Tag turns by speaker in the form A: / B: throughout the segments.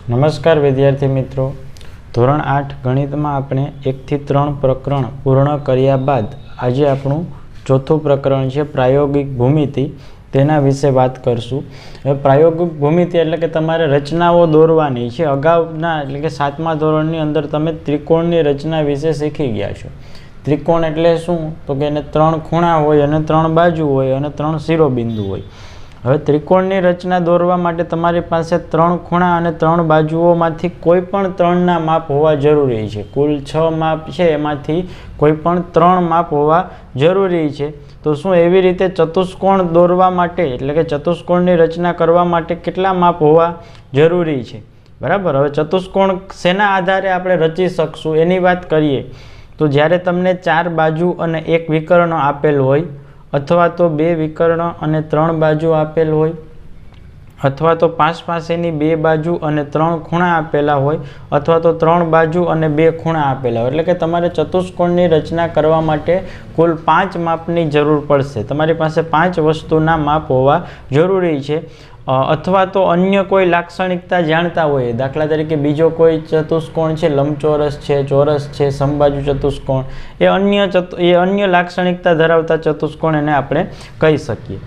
A: નમસ્કાર વિદ્યાર્થી મિત્રો, ધોરણ 8 ગણિતમાં આપણે 1 થી 3 પ્રકરણ પૂર્ણ કર્યા બાદ આજે આપણું ચોથું પ્રકરણ છે પ્રાયોગિક ભૂમિતિ. તેના વિશે વાત કરશું. હવે પ્રાયોગિક ભૂમિતિ એટલે કે તમારે રચનાઓ દોરવાની છે. અગાઉના એટલે કે 7મા ધોરણની અંદર તમે ત્રિકોણની રચના વિશે શીખી ગયા છો. ત્રિકોણ એટલે શું? તો કે એને 3 ખૂણા હોય અને 3 બાજુ હોય અને 3 શિરોબિંદુ હોય. હવે ત્રિકોણની રચના દોરવા માટે તમારી પાસે 3 ખૂણા અને 3 બાજુઓમાંથી કોઈ પણ 3ના માપ હોવા જરૂરી છે. કુલ 6 માપ છે, એમાંથી કોઈ પણ 3 માપ હોવા જરૂરી છે. તો શું એવી રીતે ચતુષ્કોણ દોરવા માટે એટલે કે ચતુષ્કોણની રચના કરવા માટે કેટલા માપ હોવા જરૂરી છે? બરાબર. હવે ચતુષ્કોણ શેના આધારે આપણે રચી શકશું એની વાત કરીએ તો જ્યારે તમને 4 બાજુ અને 1 વિકર્ણ આપેલ હોય, અથવા તો 2 વિકર્ણ અને 3 બાજુ આપેલ હોય, અથવા તો 5 પાસેની 2 બાજુ અને 3 ખૂણા આપેલા હોય, અથવા તો 3 બાજુ અને 2 ખૂણા આપેલા હોય. એટલે કે તમારે ચતુષ્કોણની રચના કરવા માટે કુલ 5 માપની જરૂર પડશે. તમારી પાસે 5 વસ્તુના માપ હોવા જરૂરી છે. અથવા તો અન્ય કોઈ લાક્ષણિકતા જાણતા હોય, દાખલા તરીકે બીજો કોઈ ચતુષ્કોણ છે, લંબચોરસ છે, ચોરસ છે, સમબાજુ ચતુષ્કોણ, એ અન્ય લાક્ષણિકતા ધરાવતા ચતુષ્કોણ એને આપણે કહી શકીએ.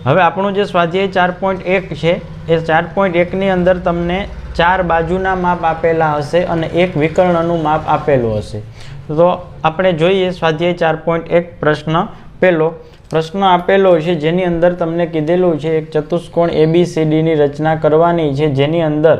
A: હવે આપણું જે સ્વાધ્યાય 4.1 છે એ 4.1ની અંદર તમને 4 બાજુના માપ આપેલા હશે અને 1 વિકર્ણનું માપ આપેલું હશે. તો આપણે જોઈએ સ્વાધ્યાય 4.1 પ્રશ્ન પહેલો. પ્રશ્ન આપેલો છે જેની અંદર તમને કીધેલું છે એક ચતુષ્કોણ ABCDની રચના કરવાની છે, જેની અંદર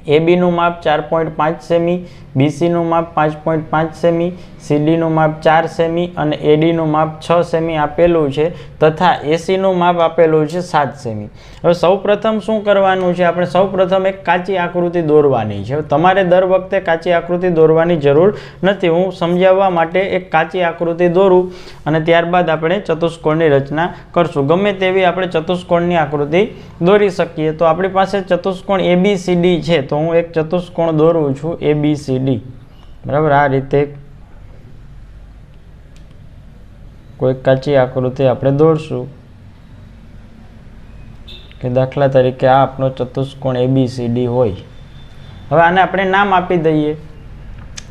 A: ABનું માપ 4.5 સેમી, BCનું માપ 5.5 સેમી, CDનું માપ 4 સેમી અને ADનું માપ 6 સેમી આપેલું છે, તથા ACનું માપ આપેલું છે 7 સેમી. હવે સૌપ્રથમ શું કરવાનું છે? આપણે સૌપ્રથમ એક કાચી આકૃતિ દોરવાની છે. તમારે દર વખતે કાચી આકૃતિ દોરવાની જરૂર નથી. હું સમજાવવા માટે એક કાચી આકૃતિ દોરું અને ત્યારબાદ આપણે ચતુષ્કોણની રચના કરશું. ગમે તેવી આપણે ચતુષ્કોણની આકૃતિ દોરી શકીએ. તો આપણી પાસે ચતુષ્કોણ ABCD છે, તો હું એક ચતુષ્કોણ દોરું છું ABCD. બરાબર. આ રીતે કોઈ કાચી આકૃતિ આપણે દોરશું કે દાખલા તરીકે આ આપણો ચતુષ્કોણ ABCD હોય. હવે આને આપણે નામ આપી દઈએ.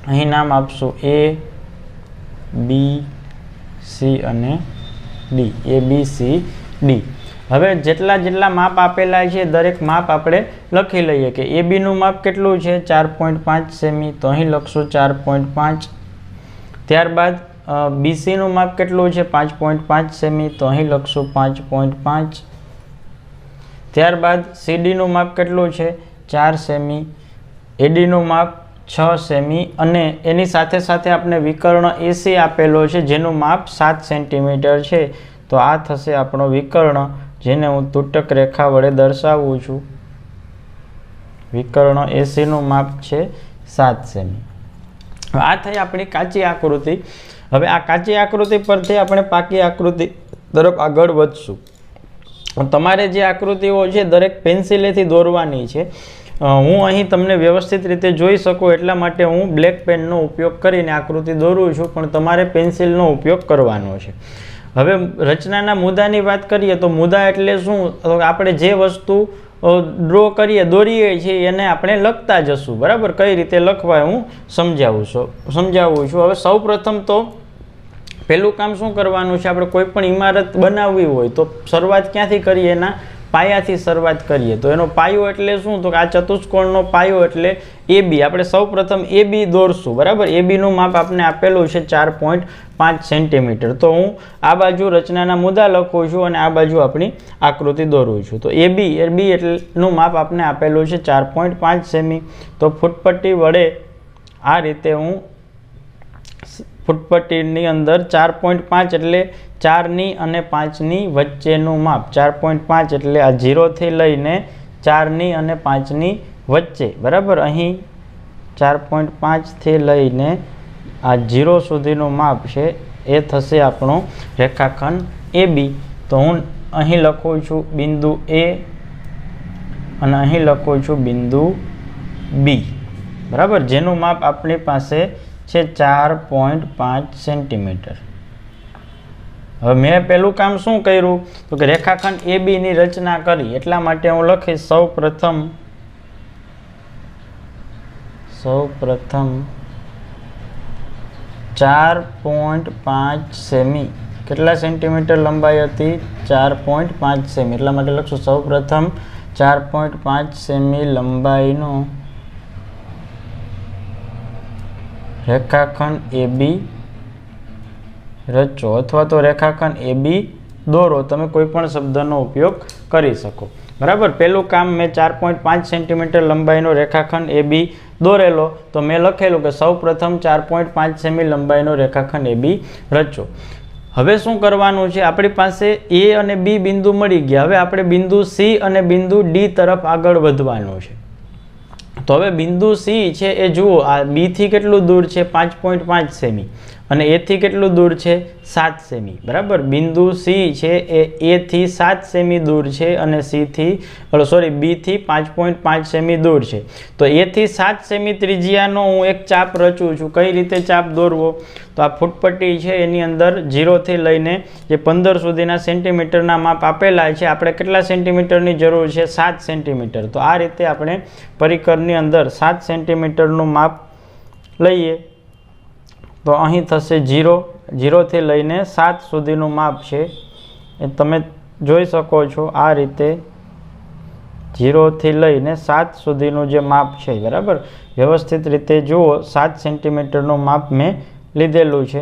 A: અહીં નામ આપશું A, B, C અને D. ABCD. હવે જેટલા માપ આપેલા છે દરેક માપ આપણે લખી લઈએ કે ABનું માપ કેટલું છે? 4.5 સેમી, તો અહીં લખશું 4.5. ત્યારબાદ BCનું માપ કેટલું છે? 5.5 સેમી, તો અહીં લખશું 5.5. ત્યારબાદ CDનું માપ કેટલું છે? 4 સેમી. ADનું માપ 6 સેમી અને એની સાથે સાથે આપણે વિકર્ણ AC આપેલો છે જેનું માપ 7 સેન્ટીમીટર છે. તો આ થશે આપણો વિકર્ણ, જેને હું તૂટક રેખા વડે દર્શાવું છું. વિકર્ણ ACનું માપ છે 7 સેમી. આ થઈ આપણી કાચી આકૃતિ. હવે આ કાચી આકૃતિ પરથી આપણે પાકી આકૃતિ તરફ આગળ વધશું. તમારે જે આકૃતિઓ છે દરેક પેન્સિલેથી દોરવાની છે. હું અહીં તમને વ્યવસ્થિત રીતે જોઈ શકું એટલા માટે હું બ્લેક પેનનો ઉપયોગ કરીને આકૃતિ દોરું છું, પણ તમારે પેન્સિલનો ઉપયોગ કરવાનો છે. હવે રચનાના મુદ્દાની વાત કરીએ તો મુદ્દા એટલે શું? આપણે જે વસ્તુ ડ્રો કરીએ, દોરીએ છીએ એને આપણે લખતા જશું. બરાબર. કઈ રીતે લખવા હું સમજાવું છું. હવે સૌ પ્રથમ તો પહેલું કામ શું કરવાનું છે? આપણે કોઈ પણ ઇમારત બનાવવી હોય તો શરૂઆત ક્યાંથી કરીએ? એના પાયાથી શરૂઆત કરીએ. તો એનો પાયો એટલે શું? તો આ ચતુષ્કોણનો પાયો એટલે AB. આપણે સૌ પ્રથમ AB દોરશું. બરાબર. ABનું માપ આપણે આપેલું છે 4.5 સેન્ટીમીટર. તો હું આ બાજુ રચનાના મુદ્દા લખું છું અને આ બાજુ આપણી આકૃતિ દોરું છું. તો AB એટલું માપ આપણે આપેલું છે 4.5 સેમી. તો ફૂટપટ્ટી વડે આ રીતે હું ફૂટપટ્ટીની અંદર 4.5 એટલે 4ની અને 5ની વચ્ચેનું માપ. 4.5 એટલે આ 0થી લઈને 4ની અને 5ની વચ્ચે. બરાબર. અહીં 4.5થી લઈને આ 0 સુધીનું માપ છે એ થશે આપણો રેખાખંડ AB. તો હું અહીં લખું છું બિંદુ A અને અહીં લખું છું બિંદુ B. બરાબર. જેનું માપ આપણી પાસે છે 4.5 સેન્ટીમીટર. હવે મેં પહેલું કામ શું કર્યું? તો કે રેખાખંડ ABની રચના કરી. એટલા માટે હું લખીશ સૌ પ્રથમ સૌ પ્રથમ 4.5 સેમી, કેટલા સેન્ટીમીટર લંબાઈ હતી? 4.5 સેમી. એટલા માટે લખશું સૌ પ્રથમ 4.5 સેમી લંબાઈનો રેખાખંડ AB રચો, અથવા તો રેખાખંડ AB દોરો. તમે કોઈ પણ શબ્દનો ઉપયોગ કરી શકો. બરાબર. પહેલું કામ મેં 4.5 સેન્ટીમીટર લંબાઈનો રેખાખંડ AB દોરેલો, તો મેં લખેલું કે સૌ પ્રથમ 4.5 સેમી લંબાઈનો રેખાખંડ AB રચો. હવે શું કરવાનું છે? આપણી પાસે A અને B બિંદુ મળી ગયા. હવે આપણે બિંદુ C અને બિંદુ D તરફ આગળ વધવાનું છે. તો હવે બિંદુ C છે એ જુઓ, આ B થી કેટલું દૂર છે? 5.5 સેમી, અને A થી કેટલું દૂર છે? 7 સેમી. બરાબર. બિંદુ C છે એ A થી 7 સેમી દૂર છે અને B થી 5.5 સેમી દૂર છે. તો A થી 7 સેમી ત્રિજ્યાનો હું એક ચાપ રચું છું. કઈ રીતે ચાપ દોરવો? તો આ ફૂટપટ્ટી છે એની અંદર 0 થી લઈને જે 15 સુધીના સેન્ટીમીટરના માપ આપેલા છે. આપણે કેટલા સેન્ટીમીટરની જરૂર છે? 7 સેન્ટીમીટર. તો આ રીતે આપણે પરિકરની અંદર 7 સેન્ટીમીટરનું માપ લઈએ. તો અહીં થશે 0 થી લઈને 7 સુધીનું માપ છે એ તમે જોઈ શકો છો. આ રીતે 0 થી લઈને 7 સુધીનું જે માપ છે, બરાબર, વ્યવસ્થિત રીતે જુઓ. 7 સેન્ટીમીટરનું માપ મેં લીધેલું છે.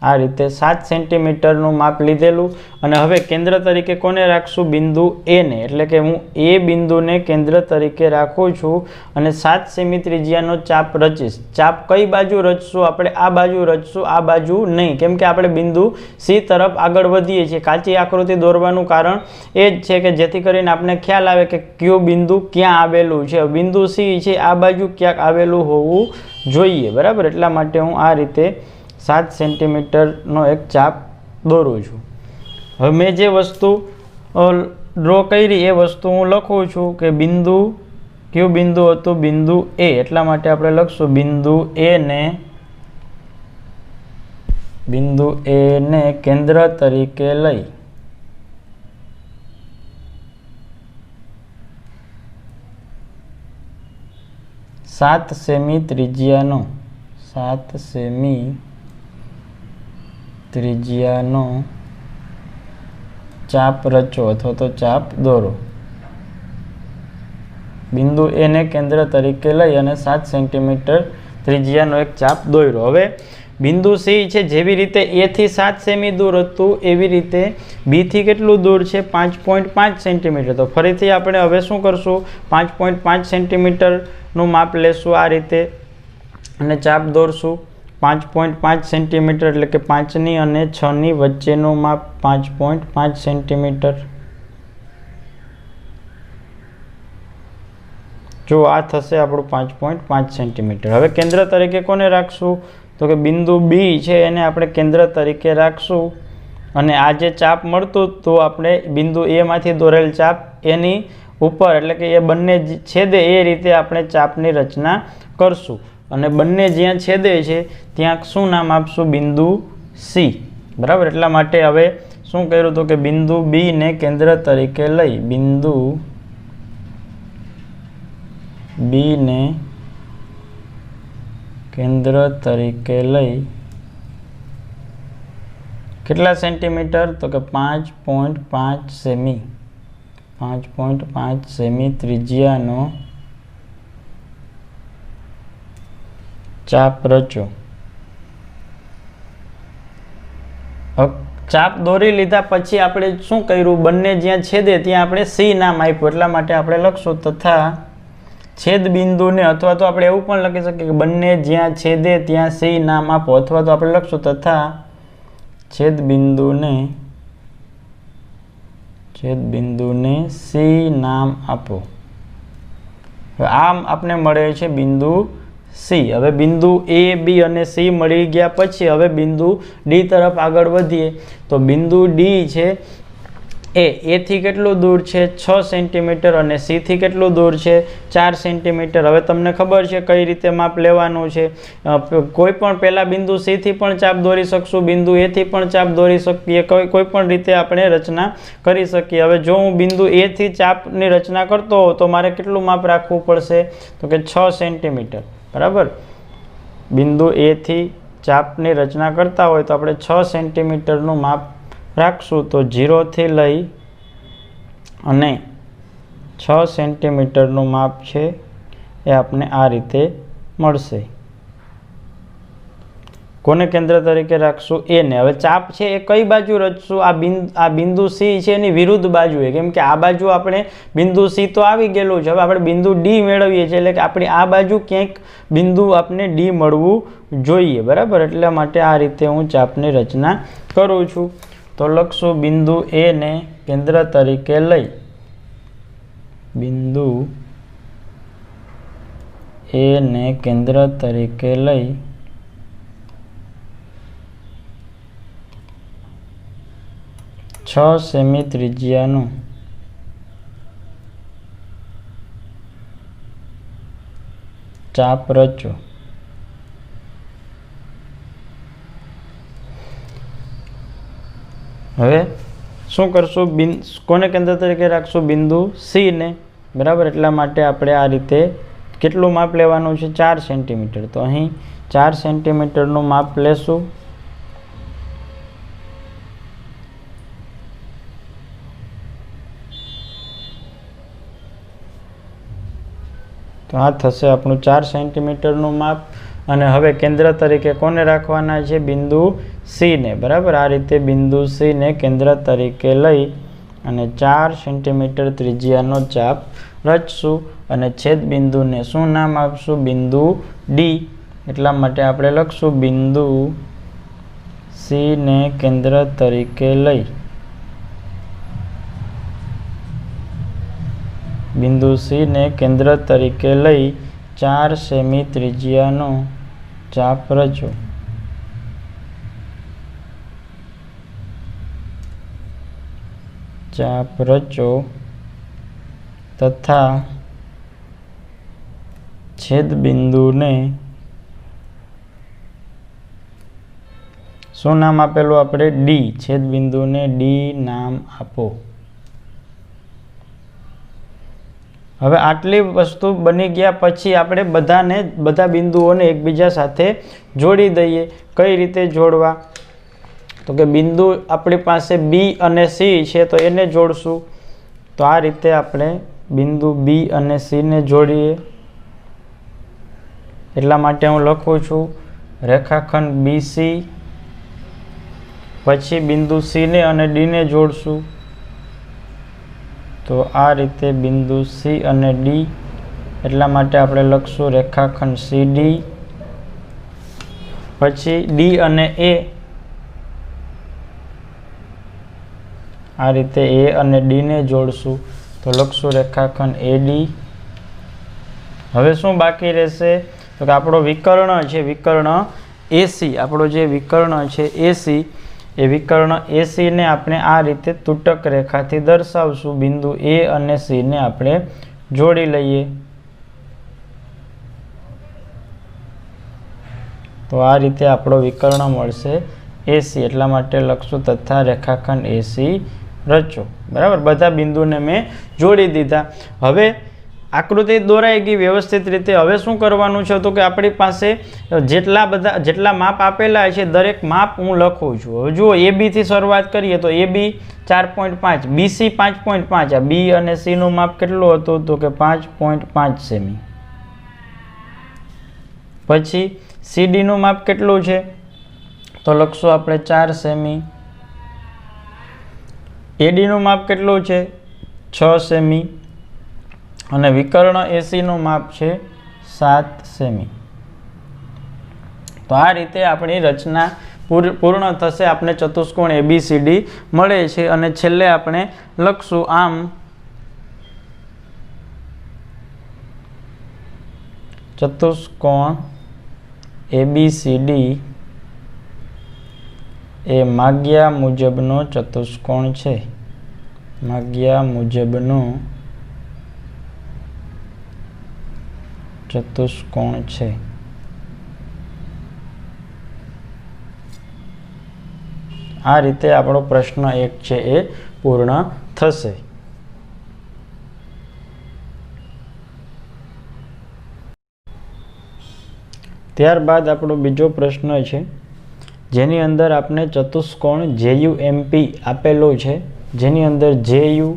A: આ રીતે 7 સેન્ટીમીટરનું માપ લીધેલું. અને હવે કેન્દ્ર તરીકે કોને રાખશું? બિંદુ A ને. એટલે કે હું A બિંદુને કેન્દ્ર તરીકે રાખું છું અને 7 સેમી ત્રિજ્યાનો ચાપ રચીશ. ચાપ કઈ બાજુ રચશું? આપણે આ બાજુ રચશું, આ બાજુ નહીં. કેમ કે આપણે બિંદુ C તરફ આગળ વધીએ છીએ. કાચી આકૃતિ દોરવાનું કારણ એ જ છે કે જેથી કરીને આપણે ખ્યાલ આવે કે કયું બિંદુ ક્યાં આવેલું છે. બિંદુ C છે આ બાજુ ક્યાંક આવેલું હોવું જોઈએ. બરાબર. એટલા માટે હું આ રીતે 7 સેન્ટીમીટરનો એક ચાપ દોરું છું. હવે મેં જે વસ્તુ ડ્રો કરી એ વસ્તુ હું લખું છું કે બિંદુ, કયું બિંદુ હતું? બિંદુ A. એટલા માટે આપણે લખશું બિંદુ A ને કેન્દ્ર તરીકે લઈ સાત સેમી ત્રિજ્યાનો ચાપ રચો અથવા તો ચાપ દોરો. બિંદુ A ને કેન્દ્ર તરીકે લઈ અને 7 સેન્ટીમીટર ત્રિજ્યાનો એક ચાપ દોર્યો. હવે બિંદુ C છે જેવી રીતે A થી 7 સેમી દૂર હતું એવી રીતે B થી કેટલું દૂર છે? 5.5 સેન્ટીમીટર. તો ફરીથી આપણે હવે શું કરશું? 5.5 સેન્ટીમીટરનું માપ લેશું આ રીતે અને ચાપ દોરશું. 5.5 સેન્ટીમીટર એટલે કે 5ની અને 6ની વચ્ચેનું માપ 5.5 સેન્ટીમીટર. જો આ થશે આપણું 5.5 સેન્ટીમીટર. હવે કેન્દ્ર તરીકે કોને રાખશું? તો કે બિંદુ B છે એને આપણે કેન્દ્ર તરીકે રાખશું. અને આ જે ચાપ મળતું તો આપણે બિંદુ A માંથી દોરેલ ચાપ એની ઉપર, એટલે કે એ બંને છેદે એ રીતે આપણે ચાપની રચના કરશું. અને બંને જ્યાં છેદે છે ત્યાં શું નામ આપશું? બિંદુ C. બરાબર. એટલા માટે હવે શું કર્યું તો કે બિંદુ B ને કેન્દ્ર તરીકે લઈ બિંદુ B ને કેન્દ્ર તરીકે લઈ કેટલા સેન્ટીમીટર? તો કે 5.5 સેમી 5.5 સેમી ત્રિજ્યાનો ચાપ રચો. ચાપ દોરી લીધા પછી આપણે શું કર્યું? બંને જ્યાં છેદે ત્યાં આપણે C નામ આપ્યું. એટલા માટે આપણે લખશું તથા છેદ બિંદુને, અથવા તો આપણે એવું પણ લખી શકીએ કે બંને જ્યાં છેદે ત્યાં C નામ આપો, અથવા તો આપણે લખશું તથા છેદ બિંદુને C નામ આપો. આમ આપણે મળે છે બિંદુ C. હવે બિંદુ A, B અને C મળી ગયા પછી હવે બિંદુ D તરફ આગળ વધીએ. તો બિંદુ D છે ए થી કેટલું દૂર છે 6 સેન્ટીમીટર અને સી થી કેટલું દૂર છે 4 સેન્ટીમીટર। હવે તમને ખબર છે કઈ રીતે માપ લેવાનું છે। કોઈ પણ પહેલા બિંદુ સી થી પણ ચાપ દોરી શકશું, બિંદુ એ થી પણ ચાપ દોરી શકીએ, કોઈ પણ રીતે આપણે રચના કરી શકીએ। હવે જો હું બિંદુ એ થી ચાપની રચના કરતો હોઉં તો મારે કેટલું માપ રાખવું પડશે તો કે 6 સેન્ટીમીટર, બરાબર। બિંદુ એ થી ચાપની રચના કરતા હોય તો આપણે 6 સેન્ટીમીટરનું માપ રાખશું। તો 0 થી લઈ અને 6 સેન્ટીમીટરનું માપ છે એ આપણે આ રીતે મળશે। કોને કેન્દ્ર તરીકે રાખશું? એ ને। હવે ચાપ છે એ કઈ બાજુ રચશું? આ બિંદુ સી છે એની વિરુદ્ધ બાજુએ, કેમ કે આ બાજુ આપણે બિંદુ સી તો આવી ગયેલું છે, હવે આપણે બિંદુ ડી મેળવીએ છીએ, એટલે કે આપણે આ બાજુ ક્યાંક બિંદુ આપણે ડી મળવું જોઈએ, બરાબર। એટલા માટે આ રીતે હું ચાપની રચના કરું છું। તો લખશું બિંદુ એ ને કેન્દ્ર તરીકે લઈ, બિંદુ એ ને કેન્દ્ર તરીકે લઈ છ સેમી ત્રિજ્યાનું ચાપ રચો। હવે શું કરશું? કોને કેન્દ્ર તરીકે રાખશું? બિંદુ સી ને, બરાબર। એટલા માટે આપણે આ રીતે કેટલું માપ લેવાનું છે? 4 સેન્ટીમીટર। તો અહીં 4 સેન્ટીમીટરનું માપ લેશું। તો આ થશે આપણું 4 સેન્ટીમીટરનું માપ। અને હવે કેન્દ્ર તરીકે કોને રાખવાના છે? બિંદુ સી ને, બરાબર। આ રીતે બિંદુ સી ને કેન્દ્ર તરીકે લઈ અને 4 સેન્ટીમીટર ત્રિજ્યાનો ચાપ રચશું અને છેદ બિંદુને શું નામ આપશું? બિંદુ ડી। એટલા માટે આપણે લખશું બિંદુ સી ને કેન્દ્ર તરીકે લઈ બિંદુ સી ને કેન્દ્ર તરીકે લઈ 4 સેમી ત્રિજ્યાનો ચાપ રચો। ચાપ રચો તથા છેદ બિંદુને શું નામ આપેલું આપણે? ડી। છેદ બિંદુને ડી નામ આપો। હવે આટલી વસ્તુ બની ગયા પછી આપણે બધા બિંદુઓને એકબીજા સાથે જોડી દઈએ। કઈ રીતે જોડવા? તો કે બિંદુ આપણી પાસે બી અને સી છે તો એને જોડશું। તો આ રીતે આપણે બિંદુ બી અને સી ને જોડીએ। એટલા માટે હું લખું છું રેખાખંડ BC, પછી બિંદુ સી ને અને ડી ને જોડશું। તો આ રીતે બિંદુ સી અને ડી, એટલા માટે આપણે લખશું રેખાખંડ CD, પછી ડી અને એ, આ રીતે એ અને ડી ને જોડશું। તો લખશું રેખાખંડ AD। હવે શું બાકી રહેશે? તો કે આપણો વિકર્ણ છે, વિકર્ણ AC, આપણો જે વિકર્ણ છે AC, એ વિકર્ણ AC ને આપણે આ રીતે તૂટક રેખાથી દર્શાવશું। બિંદુ એ અને સી ને આપણે જોડી લઈએ। તો આ રીતે આપણો વિકર્ણ મળશે AC। એટલા માટે લખશું તથા રેખાખંડ AC રચો, બરાબર। બધા બિંદુને મેં જોડી દીધા। હવે આકૃતિ દોરાઈ ગઈ વ્યવસ્થિત રીતે। હવે શું કરવાનું છે? તો કે આપણી પાસે જેટલા માપ આપેલા છે દરેક માપ હું લખું છું। હવે જુઓ AB થી શરૂઆત કરીએ તો AB 4.5, BC 5.5, આ બી અને સી નું માપ કેટલું હતું? તો કે 5.5 સેમી। પછી CD નું માપ કેટલું છે? તો લખશું આપણે 4 સેમી। AD નું માપ કેટલું છે? 6 સેમી। અને વિકર્ણ AC નું માપ છે 7 સેમી। તો આ રીતે આપણી રચના પૂર્ણ થશે। આપણે ચતુષ્કોણ ABCD મળે છે। અને છેલ્લે આપણે લખશું આમ ચતુષ્કોણ ABCD એ માગ્યા મુજબનો ચતુષ્કોણ છે। માગ્યા મુજબનો ચતુષ્કોણ છે. આ રીતે આપણો પ્રશ્ન 1 છે એ પૂર્ણ થશે. ત્યારબાદ આપણો બીજો પ્રશ્ન છે જેની અંદર આપણે ચતુષ્કોણ JUMP આપેલો છે, જેની અંદર JU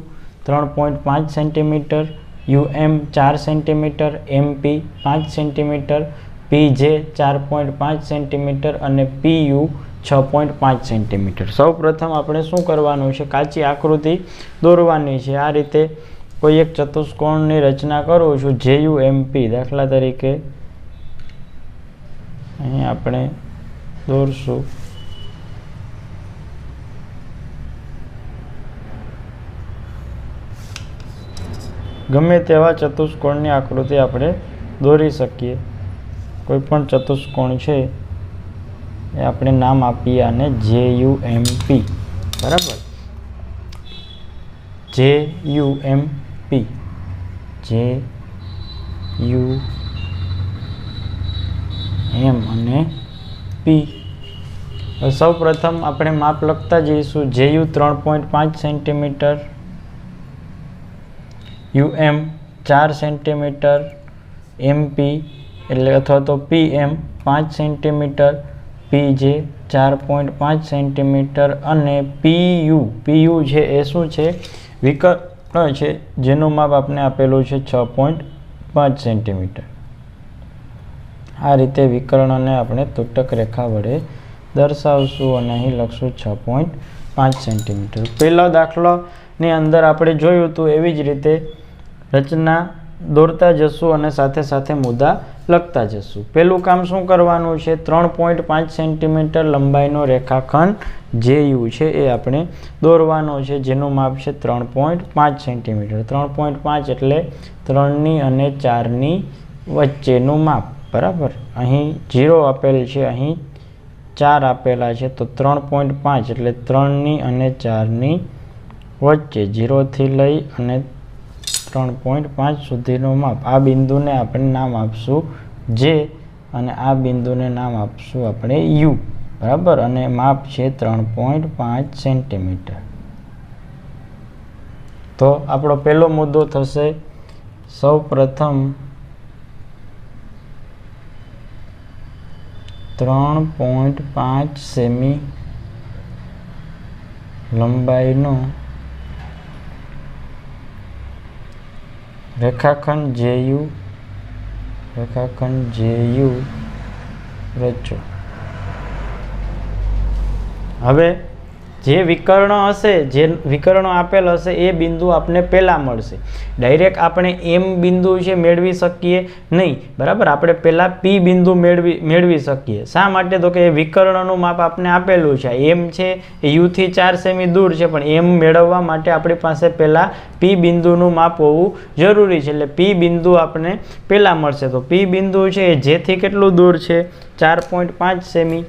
A: 3.5 centimetre, UM 4 centimetre, MP 5 centimetre, PJ 4.5 centimetre અને PU 6.5 સેન્ટીમીટર. સૌ પ્રથમ આપણે શું કરવાનું છે, કાચી આકૃતિ દોરવાની છે. આ રીતે કોઈ એક ચતુષ્કોણની રચના કરું છું JUMP. દાખલા તરીકે અહીં આપણે દોરશું ગમે તેવા ચતુષ્કોણની આકૃતિ આપણે દોરી શકીએ. કોઈ પણ ચતુષ્કોણ છે એ આપણે નામ આપીએ આને JUMP. બરાબર, JUMP, JUM અને P. સૌ પ્રથમ આપણે માપ લખતા જઈશું. JU 3.5 centimetre, UM 4 centimetre, MP એટલે અથવા તો PM 5 સેન્ટીમીટર, PJ 4.5 સેન્ટીમીટર અને PU છે એ શું છે, વિકર્ણ છે જેનું માપ આપણે આપેલું છે 6.5 સેન્ટીમીટર. આ રીતે વિકર્ણને આપણે તૂટક રેખા વડે દર્શાવશું અને અહીં લખશું 6.5 સેન્ટીમીટર. પહેલા દાખલાની અંદર આપણે જોયું હતું એવી જ રીતે રચના દોરતા જશું અને સાથે સાથે મુદ્દા લખતા જશું. પહેલું કામ શું કરવાનું છે, 3.5 સેન્ટીમીટર લંબાઈનો રેખાખંડ JU છે એ આપણે દોરવાનો છે, જેનું માપ છે 3.5 સેન્ટીમીટર. 3.5 એટલે 3 અને 4 વચ્ચેનું માપ. બરાબર, અહીં 0 આપેલ છે, અહીં 4 આપેલા છે, તો 3.5 એટલે 3 અને 4 વચ્ચે 0 થી લઈ અને 3.5 સુધીનું માપ. આ બિંદુને આપણે નામ આપશું J અને આ બિંદુને નામ આપશું આપણે U. બરાબર, અને માપ છે 3.5 સેન્ટીમીટર. તો આપણો પહેલો મુદ્દો થશે, સૌ પ્રથમ 3.5 સેમી લંબાઈનો રેખાખંડ JU રચો. હવે જે વિકર્ણ હશે, જે વિકર્ણો આપેલ હશે એ બિંદુ આપણે પહેલા મળશે. ડાયરેક્ટ આપણે M બિંદુ છે મેળવી શકીએ નહીં. બરાબર, આપણે પહેલા P બિંદુ મેળવી શકીએ. શા માટે, તો કે એ વિકર્ણનું માપ આપણે આપેલું છે. M છે એ U થી 4 સેમી દૂર છે, પણ M મેળવવા માટે આપણી પાસે પહેલા P બિંદુનું માપ હોવું જરૂરી છે. એટલે P બિંદુ આપણે પહેલા મળશે. તો P બિંદુ છે એ J થી કેટલું દૂર છે, 4.5 સેમી.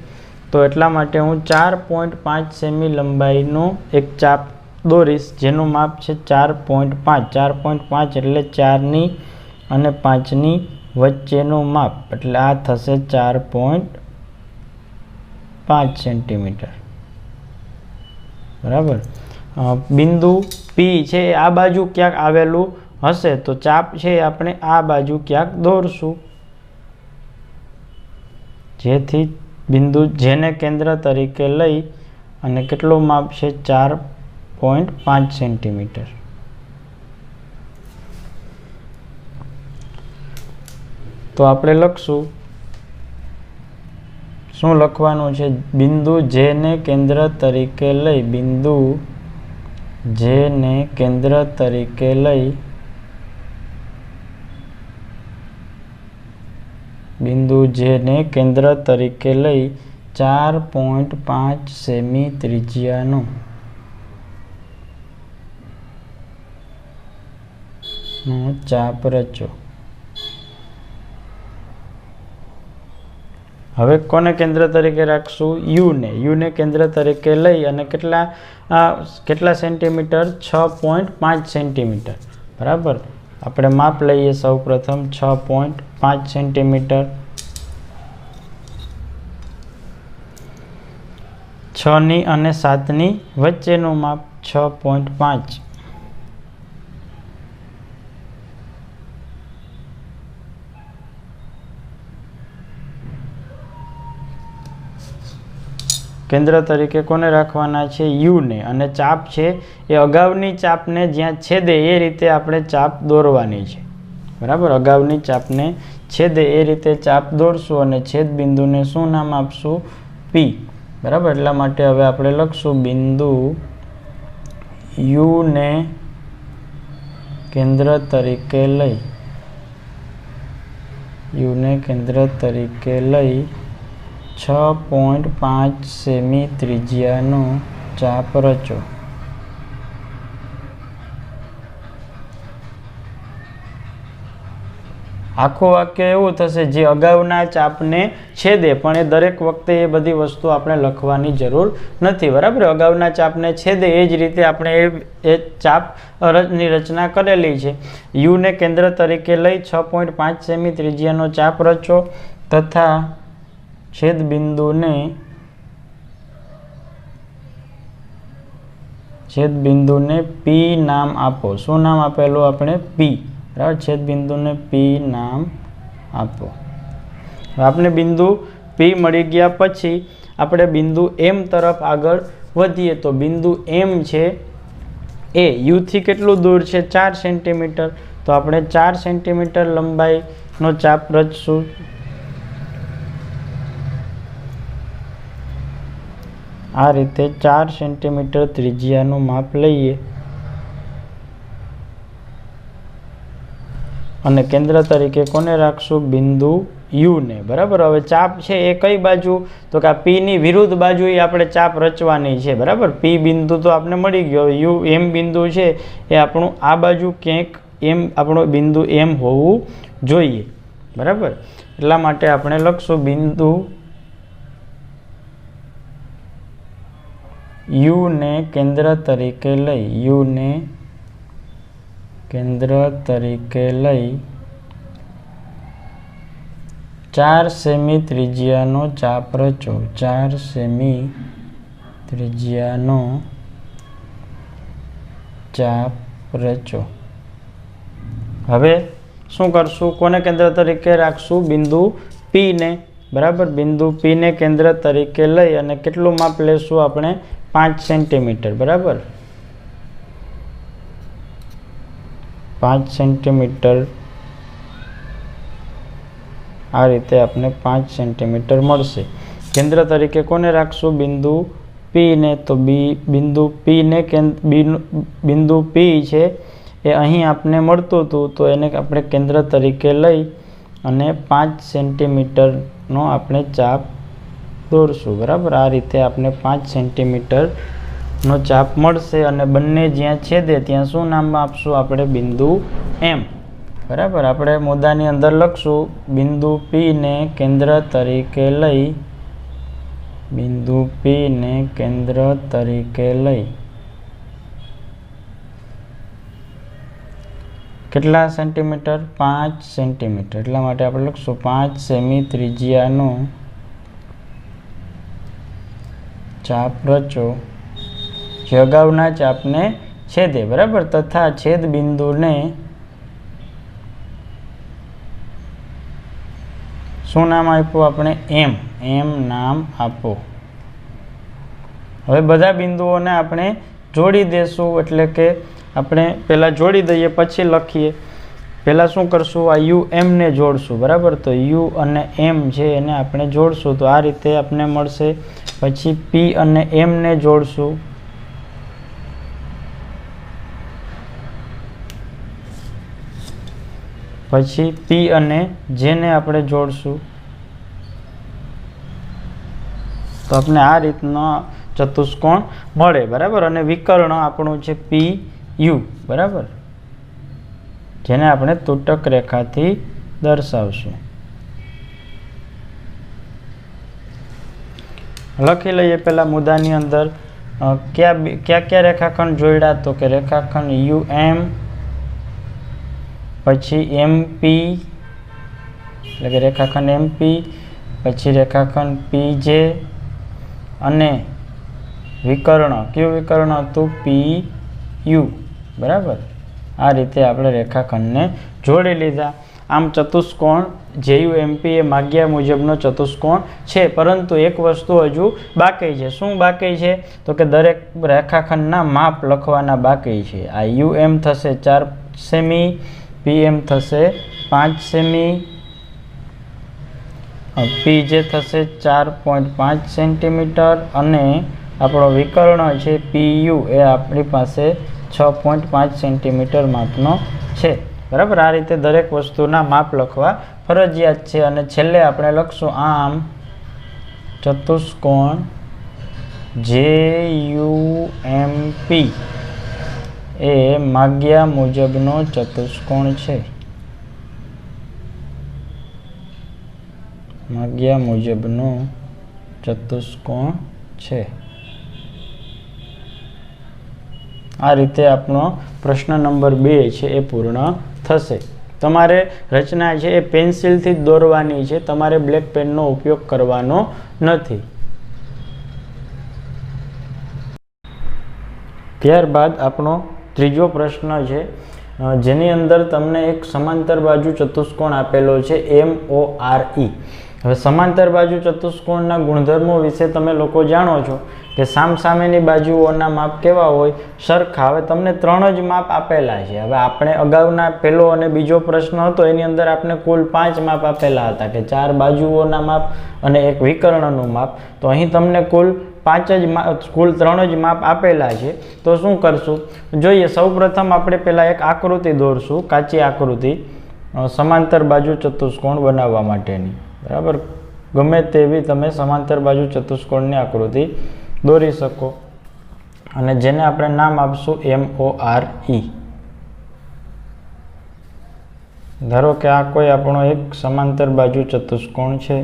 A: તો એટલા માટે હું 4.5 સેમી લંબાઈનો એક ચાપ દોરીશ, જેનું માપ છે 4.5. 4.5 એટલે 4 અને 5 વચ્ચેનું માપ, એટલે આ થશે 4.5 સેન્ટીમીટર. બરાબર, બિંદુ P છે આ બાજુ ક્યાંક આવેલું હશે, તો ચાપ છે આપણે આ બાજુ ક્યાંક દોરશું, જેથી બિંદુ જેને કેન્દ્ર તરીકે લઈ અને કેટલું માપ છે 4.5 સેન્ટીમીટર. તો આપણે લખશું, શું લખવાનું છે, બિંદુ જેને કેન્દ્ર તરીકે લઈ, બિંદુ જેને કેન્દ્ર તરીકે લઈ બિંદુ જેને કેન્દ્ર તરીકે લઈ 4.5 સેમી ત્રિજ્યાનો ચાપ રચો. હવે કોને કેન્દ્ર તરીકે રાખશું? યુને કેન્દ્ર તરીકે લઈ અને કેટલા સેન્ટીમીટર? 6.5 સેન્ટીમીટર. બરાબર. આપણે માપ લઈએ સૌપ્રથમ 6.5 સેન્ટીમીટર. 6 અને 7 વચ્ચેનું માપ 6.5. કેન્દ્ર તરીકે કોને રાખવાના છે? યુને. અને ચાપ છે એ અગાઉની ચાપને જ્યાં છેદે એ રીતે આપણે ચાપ દોરવાની છે. બરાબર. અગાઉની ચાપને છેદે એ રીતે ચાપ દોરશું અને છેદ બિંદુને શું નામ આપશું? પી. બરાબર. એટલા માટે હવે આપણે લખશું બિંદુ યુને કેન્દ્ર તરીકે લઈ 6.5 સેમી ત્રિજ્યાનો ચાપ રચો. આખું વાક્ય એવું થશે જે અગાઉના ચાપને છેદે, પણ એ દરેક વખતે એ બધી વસ્તુ આપણે લખવાની જરૂર નથી. બરાબર. અગાઉના ચાપને છેદે એ જ રીતે આપણે એ ચાપની રચના કરેલી છે. યુને કેન્દ્ર તરીકે લઈ 6.5 સેમી ત્રિજ્યાનો ચાપ રચો તથા છેદ બિંદુને પી નામ આપો. શું નામ આપેલું આપણે? પી. બરાબર. છેદ બિંદુને પી નામ આપો. આપણે બિંદુ પી મળી ગયા પછી આપણે બિંદુ એમ તરફ આગળ વધીએ તો બિંદુ એમ છે એ યુથી કેટલું દૂર છે? 4 સેન્ટીમીટર. તો આપણે 4 સેન્ટીમીટર લંબાઈનો ચાપ રચશું. આ રીતે 4 સેન્ટીમીટર ત્રિજ્યાનું માપ લઈએ અને કેન્દ્ર તરીકે કોને રાખશું? બિંદુ યુને. બરાબર. હવે ચાપ છે એ કઈ બાજુ? તો કે આ પીની વિરુદ્ધ બાજુ આપણે ચાપ રચવાની છે. બરાબર. પી બિંદુ તો આપણે મળી ગયો. યુ એમ બિંદુ છે એ આપણું આ બાજુ ક્યાંક એમ આપણું બિંદુ એમ હોવું જોઈએ. બરાબર. એટલા માટે આપણે લખશું બિંદુ યુને કેન્દ્ર તરીકે લઈ 4 સેમી ત્રિજ્યાનો ચાપ રચો. 4 સેમી ત્રિજ્યાનો ચાપ રચો. હવે શું કરશું? કોને કેન્દ્ર તરીકે રાખશું? બિંદુ પી ને. બરાબર. બિંદુ પી ને કેન્દ્ર તરીકે લઈ અને કેટલું માપ લેશું આપણે? 5 સેન્ટીમીટર. બરાબર. 5 સેન્ટીમીટર. આ રીતે આપણે 5 સેન્ટીમીટર મળશે. કેન્દ્ર તરીકે કોને રાખશું? બિંદુ પી ને. તો બિંદુ પી છે એ અહીં આપને મળતું હતું, તો એને આપણે કેન્દ્ર તરીકે લઈ અને 5 સેન્ટીમીટરનો આપણે ચાપ દોરશું. બરાબર. આ રીતે આપણે 5 સેન્ટીમીટરનો ચાપ મળશે અને બંને જ્યાં છેદે ત્યાં શું નામ આપશું આપણે? બિંદુ એમ. બરાબર. આપણે મુદ્દાની અંદર લખશું બિંદુ પી ને કેન્દ્ર તરીકે લઈ કેટલા સેન્ટીમીટર? 5 સેન્ટીમીટર. એટલા માટે આપણે લખશું 5 સેમી ત્રિજ્યાનો ચાપ રચો જે અગાઉના ચાપને છેદે. બરાબર. તથા છેદ બિંદુને શું નામ આપ્યું આપણે? એમ નામ આપો. હવે બધા બિંદુઓને આપણે જોડી દેશું. એટલે કે આપણે પહેલાં જોડી દઈએ પછી લખીએ. પહેલાં શું કરશું? આ યુ એમને જોડશું. બરાબર. તો યુ અને એમ છે એને આપણે જોડશું. તો આ રીતે આપણે મળશે. પછી પી અને એમને જોડશું. પછી પી અને જેને આપણે જોડશું. તો આપણે આ રીતનો ચતુષ્કોણ મળે. બરાબર. અને વિકર્ણ આપણું છે પી યુ. બરાબર. જેને આપણે તૂટક રેખાથી દર્શાવશું. લખી લઈએ પહેલાં મુદ્દાની અંદર ક્યાં રેખાખંડ જોડ્યા, તો કે રેખાખંડ UM, પછી MP એટલે કે રેખાખંડ MP, પછી રેખાખંડ PJ અને વિકર્ણ, કયું વિકર્ણ હતું? PU, બરાબર. આ રીતે આપણે રેખાખંડને જોડી લીધા. આમ ચતુષ્કોણ JUMP એ માગ્યા મુજબનો ચતુષ્કોણ છે, પરંતુ એક વસ્તુ હજુ બાકી છે. શું બાકી છે? તો કે દરેક રેખાખંડના માપ લખવાના બાકી છે. આ UM થશે 4 સેમી, PM થશે 5 સેમી, PJ થશે 4.5 સેન્ટીમીટર અને આપણો વિકર્ણ છે PU એ આપણી પાસે 6.5 સેન્ટીમીટર માપનો છે, બરાબર. આ રીતે દરેક વસ્તુના માપ લખવા ફરજિયાત છે. અને છેલ્લે આપણે લખશું આમ ચતુષ્કોણ JUMP એ માગ્યા મુજબનો ચતુષ્કોણ છે. માગ્યા મુજબનો ચતુષ્કોણ છે. આ રીતે આપણો પ્રશ્ન નંબર 2 છે એ પૂર્ણ થશે. તમારે રચના છે એ પેન્સિલથી જ દોરવાની છે, તમારે બ્લેક પેનનો ઉપયોગ કરવાનો નથી. ત્યારબાદ આપણો ત્રીજો પ્રશ્ન છે, જેની અંદર તમને એક સમાંતર બાજુ ચતુષ્કોણ આપેલો છે MORE. હવે સમાંતર બાજુ ચતુષ્કોણના ગુણધર્મો વિશે તમે લોકો જાણો છો કે સામસામેની બાજુઓના માપ કેવા હોય? સરખા. હવે તમને 3 જ માપ આપેલા છે. હવે આપણે અગાઉના પહેલો અને બીજો પ્રશ્ન હતો એની અંદર આપણે કુલ 5 માપ આપેલા હતા, કે 4 બાજુઓના માપ અને એક વિકર્ણનું માપ. તો અહીં તમને કુલ 3 જ માપ આપેલા છે. તો શું કરશું જોઈએ. સૌપ્રથમ આપણે પહેલાં એક આકૃતિ દોરશું, કાચી આકૃતિ સમાંતર બાજુ ચતુષ્કોણ બનાવવા માટેની, બરાબર. ગમે તેવી તમે સમાંતર બાજુ ચતુષ્કોણની આકૃતિ દોરી શકો અને જેને આપણે નામ આપશું MORE. ધારો કે આ કોઈ આપણો એક સમાંતર બાજુ ચતુષ્કોણ છે,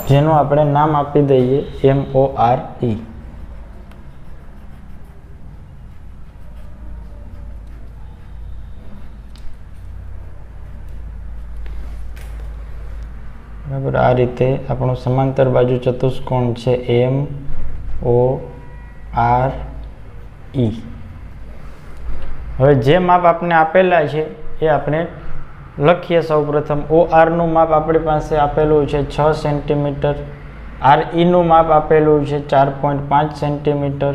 A: જેનું આપણે નામ આપી દઈએ MORE. બરાબર. આ રીતે આપણું સમાંતર બાજુ ચતુષ્કોણ છે MORE. હવે જે માપ આપણે આપેલા છે એ આપણે લખીએ. સૌપ્રથમ OR નું માપ આપણી પાસે આપેલું છે 6 સેન્ટીમીટર, RE નું માપ આપેલું છે 4.5 સેન્ટીમીટર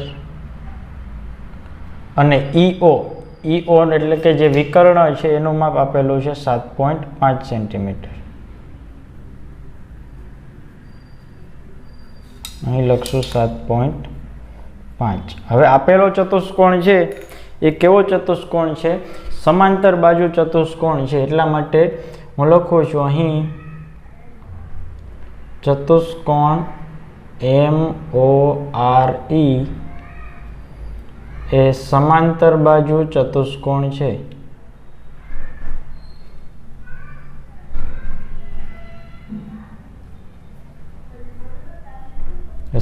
A: અને EO એટલે કે જે વિકર્ણ છે એનું માપ આપેલું છે 7.5 સેન્ટીમીટર. અહીં લખશું 7.5. હવે આપેલો ચતુષ્કોણ છે એ કેવો ચતુષ્કોણ છે? સમાંતર બાજુ ચતુષ્કોણ છે. એટલા માટે હું લખું છું અહીં ચતુષ્કોણ MORE એ સમાંતર બાજુ ચતુષ્કોણ છે.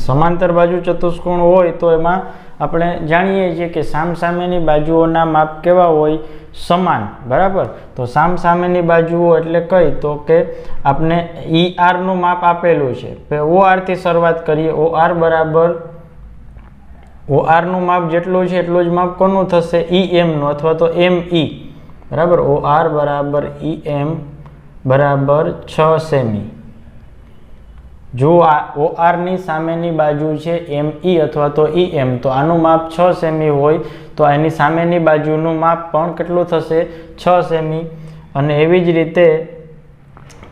A: સમાંતર બાજુ ચતુષ્કોણ હોય તો એમાં આપણે જાણીએ છીએ કે સામસામેની બાજુઓના માપ કેવા હોય? સમાન, બરાબર. તો સામસામેની બાજુઓ એટલે કઈ? તો કે આપણે ER નું માપ આપેલું છે. OR થી શરૂઆત કરીએ. OR નું માપ જેટલું છે એટલું જ માપ કોનું થશે? EM નું અથવા તો ME, બરાબર. OR બરાબર EM બરાબર 6 સેમી. જો આ OR ની સામેની બાજુ છે ME અથવા તો EM, તો આનું માપ 6 સેમી હોય તો એની સામેની બાજુનું માપ પણ કેટલું થશે? 6 સેમી. અને એવી જ રીતે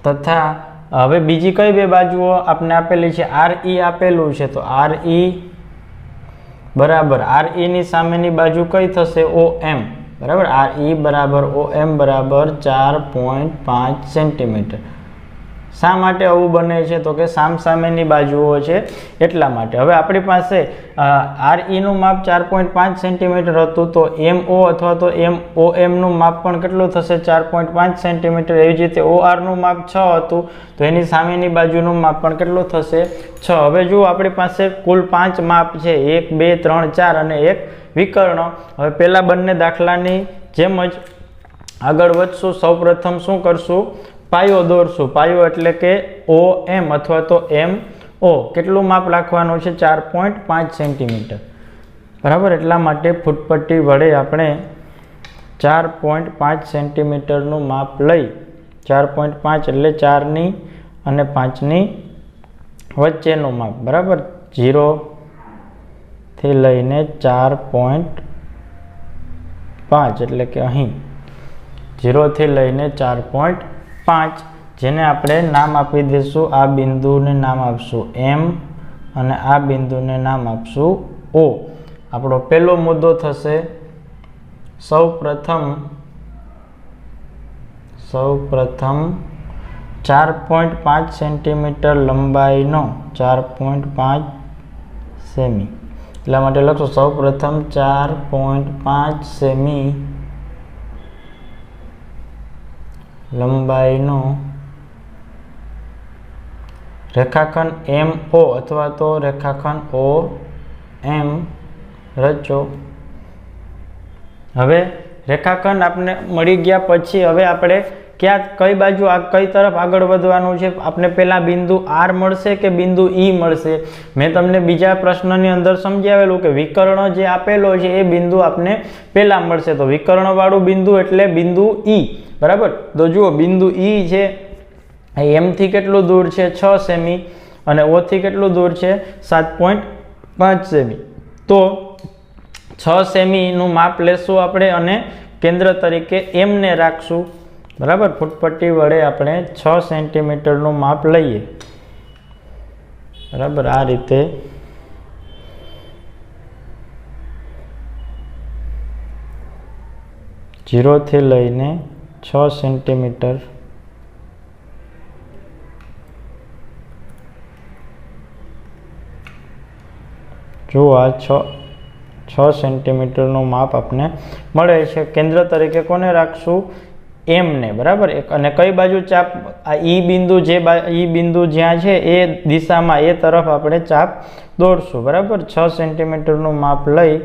A: તથા હવે બીજી કઈ બે બાજુઓ આપણે આપેલી છે? RE આપેલું છે, તો RE બરાબર RE ની સામેની બાજુ કઈ થશે? OM, બરાબર. RE બરાબર OM બરાબર 4.5 સેન્ટીમીટર. શા માટે આવું બને છે? તો કે સામસામેની બાજુઓ છે એટલા માટે. હવે આપણી પાસે RE નું માપ 4.5 સેન્ટીમીટર હતું, તો MO અથવા તો MOM નું માપ પણ કેટલું થશે? 4.5 સેન્ટીમીટર. એવી જ રીતે OR નું માપ 6 હતું, તો એની સામેની બાજુનું માપ પણ કેટલું થશે? 6. હવે જુઓ આપણી પાસે કુલ 5 માપ છે, 1 2 3 4 અને એક વિકર્ણ. હવે પહેલા બંને દાખલાની જેમ જ આગળ વધશું. સૌપ્રથમ શું કરશું? પાયો દોરશું. પાયો એટલે કે OM અથવા તો MO. કેટલું માપ રાખવાનું છે? 4.5 સેન્ટીમીટર. બરાબર, એટલા માટે ફૂટપટ્ટી વડે આપણે 4.5 સેન્ટીમીટરનું માપ લઈ 4.5 એટલે 4ની અને 5ની વચ્ચેનું માપ. બરાબર, 0 થી લઈને 4.5 એટલે કે અહીં 0 થી લઈને 4.5, જેને આપણે નામ આપી દઈશું. આ બિંદુને નામ આપશું M અને આ બિંદુને નામ આપશું O. આપણો પહેલો મુદ્દો થશે સૌપ્રથમ 4.5 સેન્ટીમીટર લંબાઈનો 4.5 સેમી. એટલા માટે લખશું સૌપ્રથમ 4.5 સેમી લંબાઈનો રેખાખંડ MO અથવા તો રેખાખંડ OM રચો. હવે રેખાખંડ આપણે મળી ગયા પછી હવે આપણે કઈ બાજુ કઈ તરફ આગળ વધવાનું છે? આપણે પહેલા બિંદુ R મળશે કે બિંદુ E મળશે? મેં તમને બીજા પ્રશ્નની અંદર સમજાવેલું કે વિકર્ણ જે આપેલો છે એ બિંદુ આપને પહેલા મળશે. તો વિકર્ણ વાળું બિંદુ એટલે બિંદુ E. બરાબર, તો જુઓ બિંદુ E છે, M થી કેટલું દૂર છે? 6 સેમી અને O થી કેટલું દૂર છે? 7.5 સેમી. તો 6 સેમીનું માપ લેશું આપણે અને કેન્દ્ર તરીકે M ને રાખશું. બરાબર, ફૂટપટ્ટી વડે આપણે 6 સેન્ટીમીટરનું માપ લઈએ. બરાબર, આ રીતે થી લઈને 6 સેન્ટીમીટર જો આ 6 સેન્ટીમીટરનું માપ આપણે મળે છે. કેન્દ્ર તરીકે કોને રાખશું? M ને. બરાબર, અને કઈ બાજુ ચાપ? આ E બિંદુ જ્યાં છે એ દિશામાં એ તરફ આપણે ચાપ દોરશું. બરાબર, 6 સેન્ટીમીટરનું માપ લઈ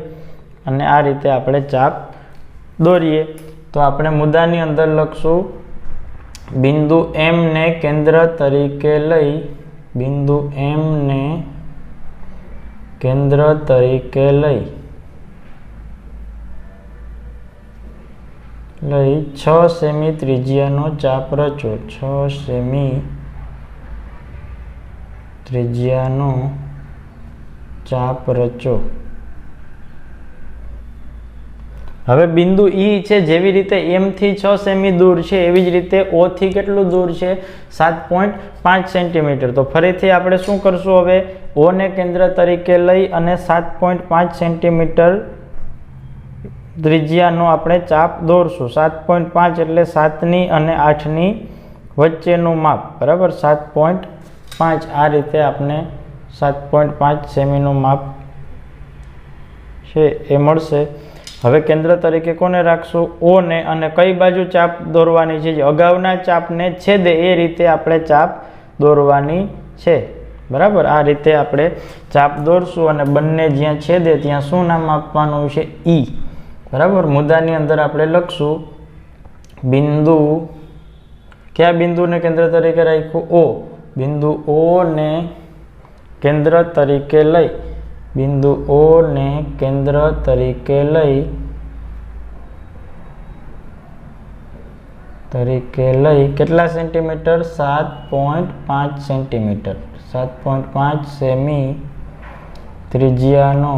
A: અને આ રીતે આપણે ચાપ દોરીએ. તો આપણે મુદ્દાની અંદર લખશું બિંદુ M ને કેન્દ્ર તરીકે લઈ બિંદુ M ને કેન્દ્ર તરીકે લઈ 6 સેમી ત્રિજ્યાનો ચાપ રચો. 6 સેમી ત્રિજ્યાનો ચાપ રચો. હવે બિંદુ E છે, જેવી રીતે M થી 6 સેમી દૂર છે એવી જ રીતે O થી કેટલું દૂર છે? 7.5 સેન્ટીમીટર. તો ફરીથી આપણે શું કરશું? હવે O ને કેન્દ્ર તરીકે લઈ અને 7.5 સેન્ટીમીટર ત્રિજ્યાનો આપણે ચાપ દોરશું. 7.5 એટલે 7ની અને 8ની વચ્ચેનું માપ. બરાબર, 7.5 આ રીતે આપણે 7.5 સેમીનું માપ છે એ મળશે. હવે કેન્દ્ર તરીકે કોને રાખશું? O ને. અને કઈ બાજુ ચાપ દોરવાની છે? અગાઉના ચાપને છેદે એ રીતે આપણે ચાપ દોરવાની છે. બરાબર, આ રીતે આપણે ચાપ દોરશું અને બંને જ્યાં છેદે ત્યાં શું નામ આપવાનું છે? E. બરાબર, મુદ્દાની અંદર આપણે લખશું બિંદુ, કયા બિંદુને કેન્દ્ર તરીકે રાખ્યું? O. બિંદુ O ને કેન્દ્ર તરીકે લઈ બિંદુ O ને કેન્દ્ર તરીકે લઈ કેટલા સેન્ટીમીટર? 7.5 સેન્ટીમીટર. 7.5 સેમી ત્રિજ્યાનો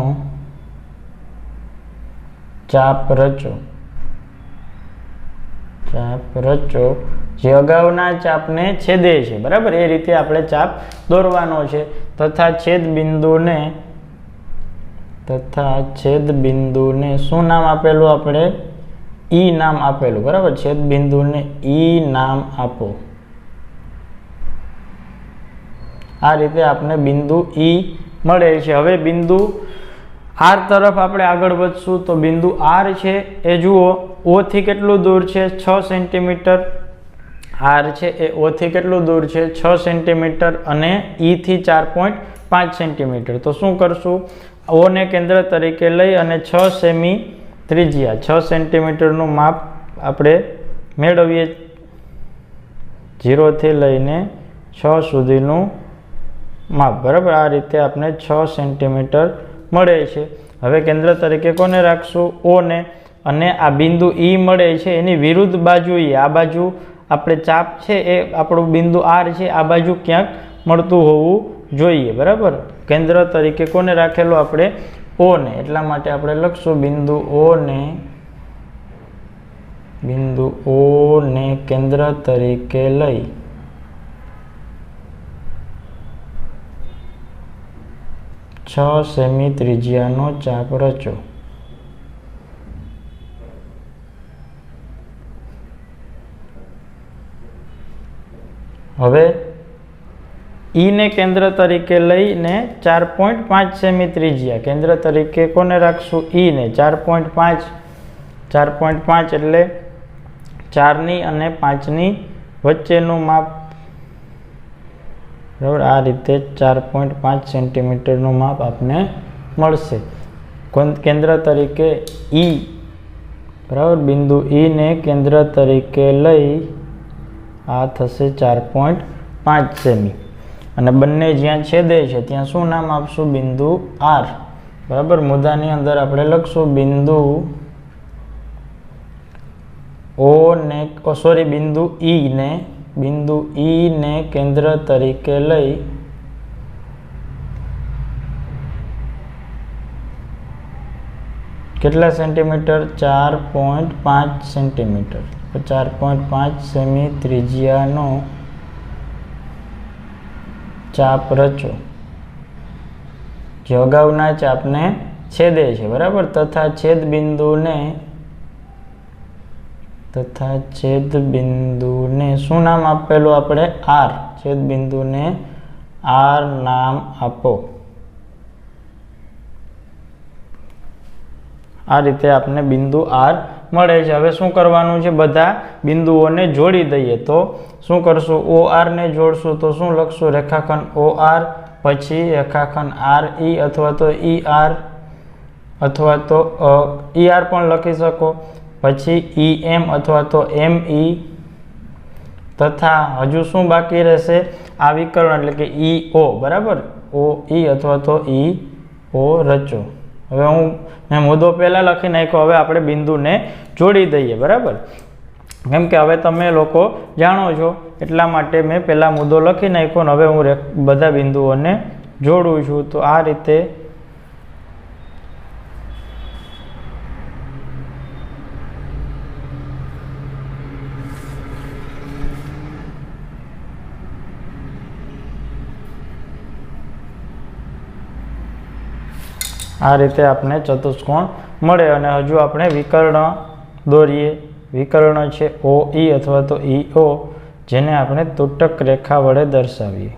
A: ચાપ રચો. જે અગાઉના ચાપને છેદે છે. બરાબર, એ રીતે આપણે ચાપ દોરવાનો છે. તથા છેદ બિંદુને શું નામ આપેલું? આપણે E નામ આપેલું. બરાબર, છેદ બિંદુને E નામ આપો. આ રીતે આપણે બિંદુ E મળે છે। હવે બિંદુ R તરફ આપણે આગળ વધશું તો બિંદુ R છે એ જુઓ O થી કેટલું દૂર છે 6 સેન્ટીમીટર। R છે એ O થી કેટલું દૂર છે 6 સેન્ટીમીટર અને E થી 4.5 સેન્ટીમીટર। તો શું કરશું, O ને કેન્દ્ર તરીકે લઈ અને 6 સેમી ત્રિજ્યા 6 સેન્ટીમીટરનું માપ આપણે મેળવીએ। 0 થી લઈને 6 સુધીનું માપ, બરાબર। આ રીતે આપણે 6 સેન્ટીમીટર મળે છે। હવે કેન્દ્ર તરીકે કોને રાખશું, O ને, અને આ બિંદુ E મળે છે એની વિરુદ્ધ બાજુએ, આ બાજુ આપણે ચાપ છે એ આપણું બિંદુ R છે આ બાજુ ક્યાંક મળતું હોવું જોઈએ, બરાબર। કેન્દ્ર તરીકે કોને રાખેલો આપણે, O ને, એટલા માટે આપણે લખશું બિંદુ O ને કેન્દ્ર તરીકે લઈ છ સેમી ત્રિજ્યાનો ચાપ રચો। હવે E ને કેન્દ્ર તરીકે લઈને 4.5 સેમી ત્રિજ્યા, કેન્દ્ર તરીકે કોને રાખશું, E ને, 4.5 એટલે 4 અને 5 વચ્ચેનું માપ, બરાબર। આ રીતે 4.5 સેન્ટીમીટરનું માપ આપને મળશે। કેન્દ્ર તરીકે E, બરાબર, બિંદુ E ને કેન્દ્ર તરીકે લઈ આ થશે 4.5 સેમી અને બંને જ્યાં છેદે છે ત્યાં શું નામ આપશું, બિંદુ R, બરાબર। મુદ્દાની અંદર આપણે લખશું બિંદુ બિંદુ E ને કેન્દ્ર તરીકે લઈ કેટલા સેન્ટીમીટર, 4.5 સેન્ટીમીટર, 4.5 સેમી ત્રિજ્યાનો ચાપ રચો જે અગાઉના ચાપને છેદે છે, બરાબર। તથા છેદ બિંદુને શું નામ આપેલું આપણે, R, છેદ બિંદુને R નામ આપો। આ રીતે આપણે બિંદુ R મળે છે। હવે શું કરવાનું છે, બધા બિંદુઓને જોડી દઈએ। તો શું કરશું, OR ને જોડશું તો શું લખશું, રેખાખંડ OR, પછી રેખાખંડ RE અથવા તો ER અથવા તો ER પણ લખી શકો, પછી EM અથવા તો ME, તથા હજુ શું બાકી રહેશે, આ વિકર્ણ એટલે કે EO, બરાબર, OE અથવા તો EO રચો। હવે મેં મુદ્દો પહેલાં લખી નાખ્યો, હવે આપણે બિંદુને જોડી દઈએ, બરાબર। કેમ કે હવે તમે લોકો જાણો છો એટલા માટે મેં પહેલાં મુદ્દો લખી નાખ્યો અને હવે હું બધા બિંદુઓને જોડું છું। તો આ રીતે આપણે ચતુષ્કોણ મળે। અને હજુ આપણે વિકર્ણ દોરીએ। વિકર્ણ છે OE અથવા તો EO, જેને આપણે તૂટક રેખા વડે દર્શાવીએ।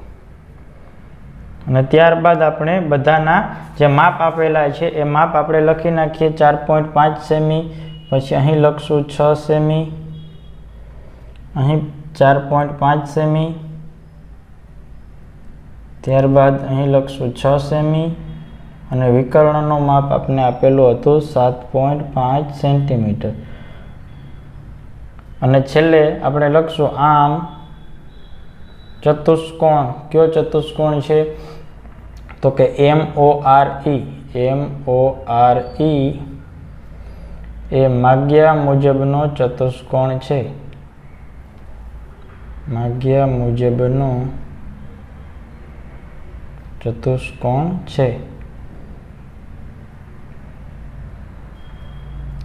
A: અને ત્યારબાદ આપણે બધાના જે માપ આપેલા છે એ માપ આપણે લખી નાખીએ। 4.5 સેમી, પછી અહીં લખશું 6 સેમી, અહીં 4.5 સેમી, ત્યારબાદ અહીં લખશું 6 સેમી અને વિકર્ણનું માપ આપણે આપેલું હતું 7.5 સેન્ટીમીટર। અને છેલ્લે આપણે લખશું આમ ચતુષ્કોણ, કયો ચતુષ્કોણ છે, તો કે MORE એ માગ્યા મુજબનો ચતુષ્કોણ છે, માગ્યા મુજબનો ચતુષ્કોણ છે।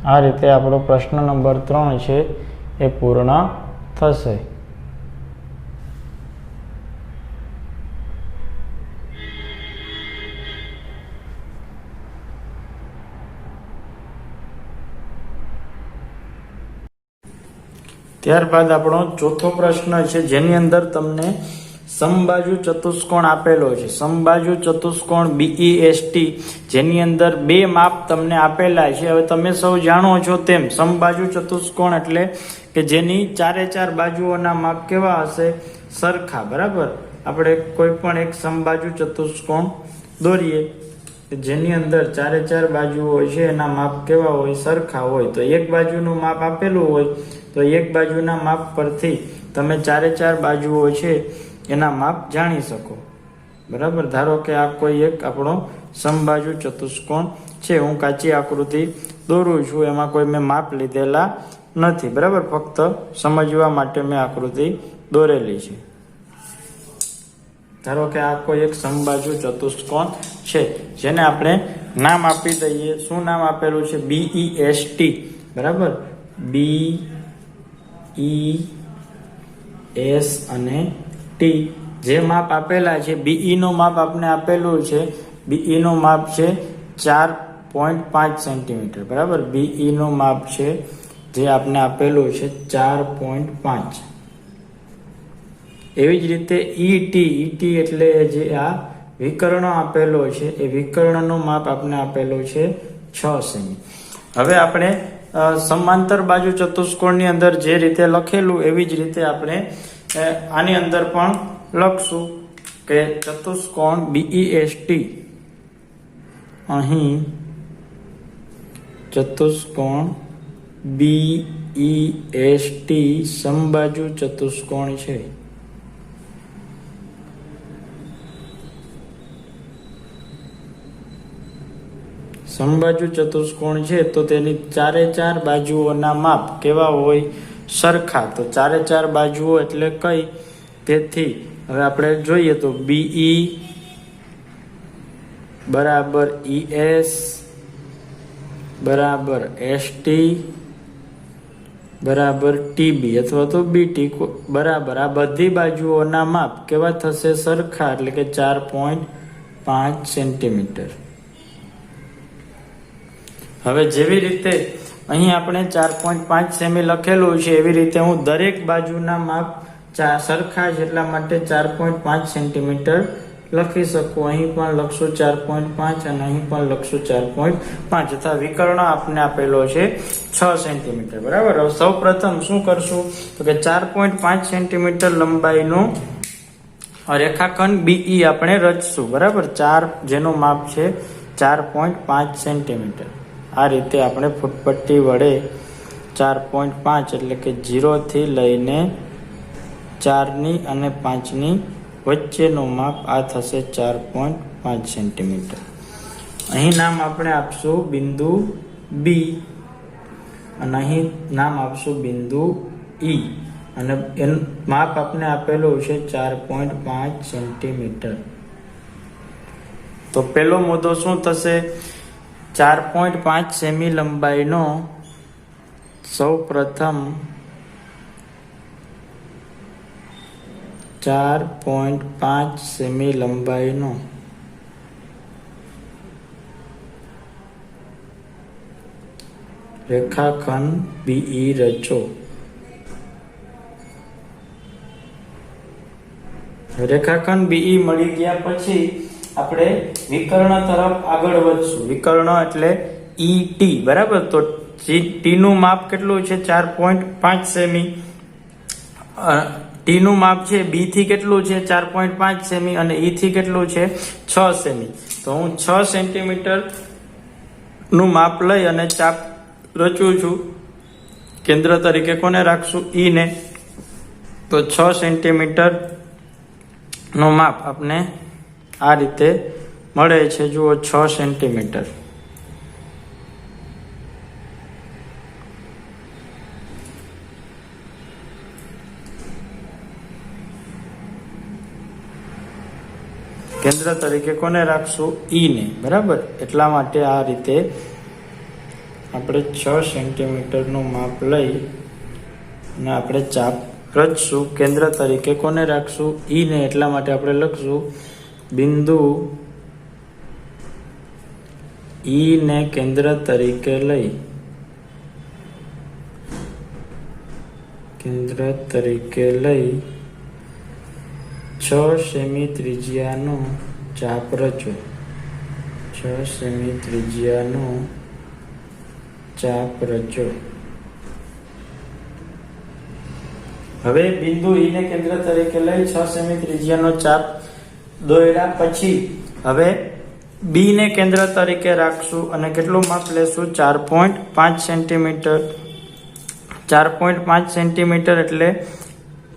A: આ રીતે આપણો પ્રશ્ન નંબર 3 છે એ પૂર્ણ થશે। ત્યારબાદ આપણો ચોથો પ્રશ્ન છે જેની અંદર તમને સમબાજુ ચતુષ્કોણ આપેલો છે, સમબાજુ ચતુષ્કોણ BEST, જેની અંદર બે માપ તમને આપેલા છે. હવે તમે સૌ જાણો છો તેમ સમબાજુ ચતુષ્કોણ એટલે કે જેની ચારે ચાર બાજુઓના માપ કેવા હશે? સરખા. બરાબર. આપણે કોઈ પણ એક સમબાજુ ચતુષ્કોણ દોરીએ જેની અંદર ચારે ચાર બાજુઓ હોય છે એના માપ કેવા હોય? સરખા હોય. તો એક બાજુનું માપ આપેલું હોય તો એક બાજુના માપ પરથી તમે ચારે ચાર બાજુઓ છે એના માપ જાણી શકો. બરાબર. ધારો કે આ કોઈ એક આપણો સમબાજુ ચતુષ્કોણ છે, હું કાચી આકૃતિ દોરું છું, એમાં કોઈ મેં માપ લીધેલા નથી. બરાબર. ફક્ત સમજવા માટે મેં આકૃતિ દોરેલી છે. ધારો કે આ કોઈ એક સમબાજુ ચતુષ્કોણ છે જેને આપણે નામ આપી દઈએ. શું નામ આપેલું છે? BEST. બરાબર. BES અને T. જે માપ આપેલા છે, BE નું માપ આપણે આપેલું છે, BE નું માપ છે 4.5 સેન્ટીમીટર. બરાબર. BE નું માપ છે જે આપણે આપેલું છે 4.5. એવી જ રીતે ET એટલે જે આ વિકર્ણ આપેલો છે એ વિકર્ણનું માપ આપણે આપેલું છે 6 સેમી. હવે આપણે સમાંતર બાજુ ચતુષ્કોણની અંદર જે રીતે લખેલું એવી જ રીતે આપણે આની અંદર પણ લખશું કે ચતુષ્કોણ BEST, અહીં ચતુષ્કોણ BEST સમબાજુ ચતુષ્કોણ છે. સમબાજુ ચતુષ્કોણ છે તો તેની ચારે ચાર બાજુઓના માપ કેવા હોય? સરખા. તો ચારે ચાર બાજુઓ એટલે કઈ? તેથી હવે આપણે જોઈએ તો BE બરાબર ES બરાબર ST બરાબર TB અથવા તો BT બરાબર આ બધી બાજુઓના માપ કેવા થશે? સરખા. એટલે કે 4.5 સેન્ટીમીટર. હવે જેવી રીતે અહીં આપણે 4.5 સેમી લખેલું છે એવી રીતે હું દરેક બાજુના માપ સરખા છે એટલા માટે 4.5 સેન્ટીમીટર લખી શકું. અહીં પણ લખશું 4.5 અને અહીં પણ લખશું 4.5 તથા વિકર્ણ આપણે આપેલો છે 6 સેન્ટીમીટર. બરાબર. હવે સૌ પ્રથમ શું કરશું તો કે 4.5 સેન્ટીમીટર લંબાઈનું રેખાખંડ BE આપણે રચશું. બરાબર. 4 જેનું માપ છે 4.5 સેન્ટીમીટર. આ રીતે આપણે ફૂટપટ્ટી વડે 4.5 એટલે કે 0 થી લઈને 4ની અને 5ની વચ્ચેનું માપ આ થશે 4.5 સેન્ટીમીટર. અહીં નામ આપણે આપશું બિંદુ B અને અહીં નામ આપશું બિંદુ E અને એનું માપ આપણે આપેલું છે 4.5 સેન્ટીમીટર. તો પહેલો મુદ્દો શું થશે? 4.5 સેમી લંબાઈનો સૌ પ્રથમ 4.5 સેમી લંબાઈનો રેખાખંડ BE રચો. રેખાખંડ BE મળી ગયા પછી આપણે વિકર્ણ તરફ આગળ વધશું. વિકર્ણ એટલે ET. બરાબર. તો T નું માપ કેટલું છે? 4.5 સેમી. T નું માપ છે B થી કેટલું છે? 4.5 સેમી અને E થી કેટલું છે? 6 સેમી. તો હું 6 સેન્ટીમીટર નું માપ લઈ અને ચાપ રચું છું. કેન્દ્ર તરીકે કોને રાખશું? E ને. તો 6 સેન્ટીમીટર નું માપ આપણે આ રીતે મળે છે. જુઓ 6 સેન્ટીમીટર. કેન્દ્ર તરીકે કોને રાખશું? E ને. બરાબર. એટલા માટે આ રીતે આપણે 6 સેન્ટીમીટરનું માપ લઈ અને આપણે ચાપ રચશું. કેન્દ્ર તરીકે કોને રાખશું? E ને. એટલા માટે આપણે લખશું બિંદુ E ને કેન્દ્ર તરીકે લઈ 6 સેમી ત્રિજ્યાનો ચાપ રચો. 6 સેમી ત્રિજ્યાનો ચાપ રચો. હવે બિંદુ E ને કેન્દ્ર તરીકે લઈ 6 સેમી ત્રિજ્યાનો ચાપ દોર્યા પછી હવે B ને કેન્દ્ર તરીકે રાખશું અને કેટલું માપ લેશું? 4.5 સેન્ટીમીટર. 4.5 સેન્ટીમીટર એટલે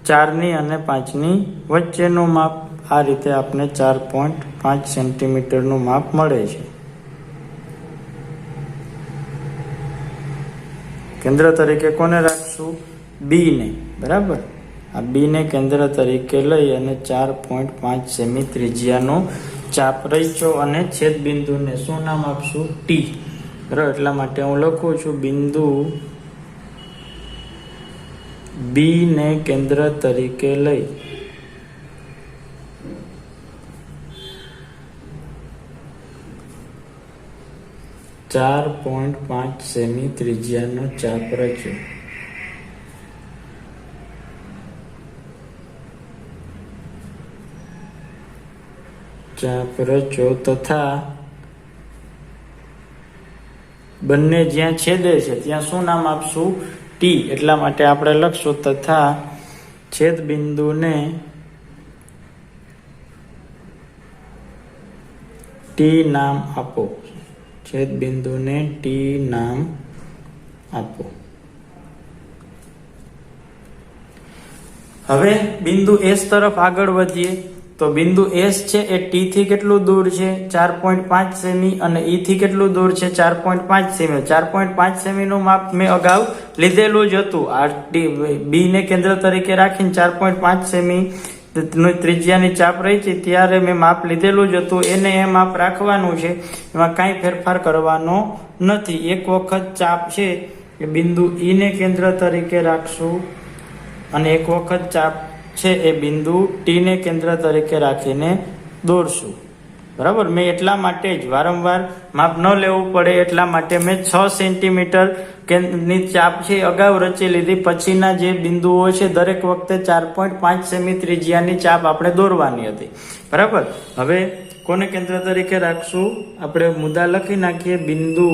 A: 4 ની અને 5 ની વચ્ચેનું માપ. આ રીતે આપણે 4.5 સેન્ટીમીટરનું માપ મળે છે. કેન્દ્ર તરીકે કોને રાખશું? B ને. બરાબર. આ B ને કેન્દ્ર તરીકે લઈ અને 4.5 સેમી ત્રિજ્યાનો ચાપ રચ્યો અને છેદ બિંદુને શું નામ આપશું? T. બરાબર. એટલા માટે હું લખું છું બિંદુ B ને કેન્દ્ર તરીકે લઈ 4.5 સેમી ત્રિજ્યાનો ચાપ રચ્યો. ચાપ રચ્યો તથા બંને જ્યાં છેદે છે ત્યાં શું નામ આપશું? T. એટલા માટે આપણે લખશું તથા છેદ બિંદુને T નામ આપો. છેદ બિંદુને T નામ આપો. હવે બિંદુ S તરફ આગળ વધીએ તો બિંદુ S છે એ T થી કેટલું દૂર છે? 4.5 સેમી અને E થી કેટલું દૂર છે? 4.5 સેમી. 4.5 સેમી નું માપ મેં અગાઉ લીધેલું જ હતું. આ B ને કેન્દ્ર તરીકે રાખીને 4.5 સેમી ત્રિજ્યાની ચાપ રહી છે ત્યારે મેં માપ લીધેલું જ હતું. એને એ માપ રાખવાનું છે, એમાં કાંઈ ફેરફાર કરવાનો નથી. એક વખત ચાપ છે એ બિંદુ E ને કેન્દ્ર તરીકે રાખશું અને એક વખત ચાપ છે એ બિંદુ T ને કેન્દ્ર તરીકે રાખીને દોરશું. બરાબર. મેં એટલા માટે જ વારંવાર માપ ન લેવું પડે એટલા માટે મેં 6 સેન્ટીમીટર ની ચાપ છે અગાઉ રચી લીધી. પછીના જે બિંદુઓ છે દરેક વખતે 4.5 સેમી ત્રિજ્યાની ચાપ આપણે દોરવાની હતી. બરાબર. હવે કોને કેન્દ્ર તરીકે રાખશું? આપણે મુદ્દા લખી નાખીએ. બિંદુ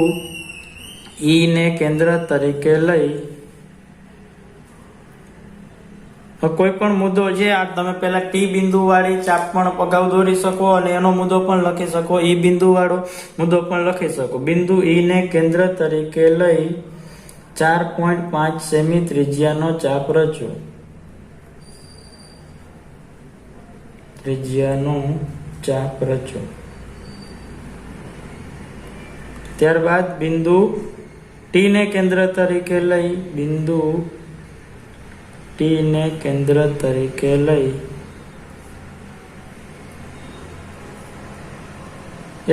A: E ને કેન્દ્ર તરીકે લઈ કોઈ પણ મુદ્દો છે આ તમે પહેલા T બિંદુ વાળી ચાપ પણ અગાઉ દોરી શકો અને એનો મુદ્દો પણ લખી શકો. E બિંદુ વાળો મુદ્દો પણ લખી શકો. બિંદુ E ને કેન્દ્ર તરીકે લઈ 4.5 સેમી ત્રિજ્યાનો ચાપ રચો. ત્રિજ્યાનો ચાપ રચો. ત્યારબાદ બિંદુ T ને કેન્દ્ર તરીકે લઈ બિંદુ T ને કેન્દ્ર તરીકે લઈ